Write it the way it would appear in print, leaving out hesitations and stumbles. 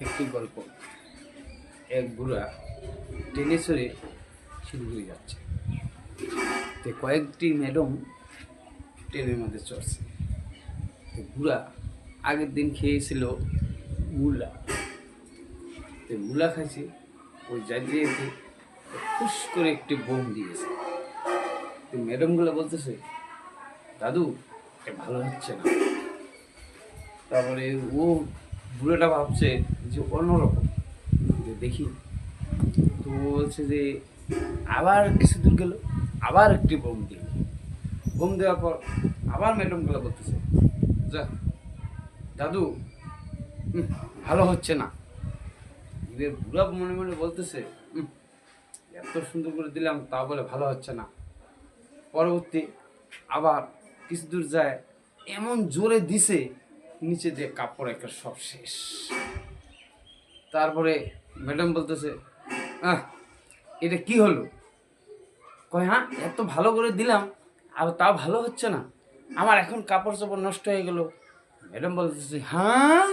একটি গল্প। এক বুড়া ট্রেনে চড়ে শিলিগুড়ি যাচ্ছে। তো কয়েকটি ম্যাডাম ট্রেনের মধ্যে চড়ছে। তো বুড়া আগের দিন খেয়েছিল মূলা। তো মূলা খাইছে, ওই যাইতে যেতে খুশ করে একটি বোম দিয়েছে। তো ম্যাডামগুলো বলতেছে, দাদু এটা ভালো হচ্ছে না। তারপরে ও বুড়োটা ভাবছে যে অন্যরকম, যে দেখি। তো বলছে যে আবার কিছু দূর গেল, আবার একটি বোম দিল। বোম দেওয়ার পর আবার ম্যাডামগুলো বলতেছে, যা দাদু ভালো হচ্ছে না। এদের বুড়া মনে মনে বলতেছে, এত সুন্দর করে দিলাম তা বলে ভালো হচ্ছে না। পরবর্তী আবার কিছু দূর যায়, এমন জোরে দিছে নিচে দিয়ে কাপড় একটা সব শেষ। তারপরে ম্যাডাম বলতেছে, এটা কি হলো? কয়, হ্যাঁ এত ভালো করে দিলাম আর তাও ভালো হচ্ছে না, আমার এখন কাপড় চোপড় নষ্ট হয়ে গেল। ম্যাডাম বলতেছে, হ্যাঁ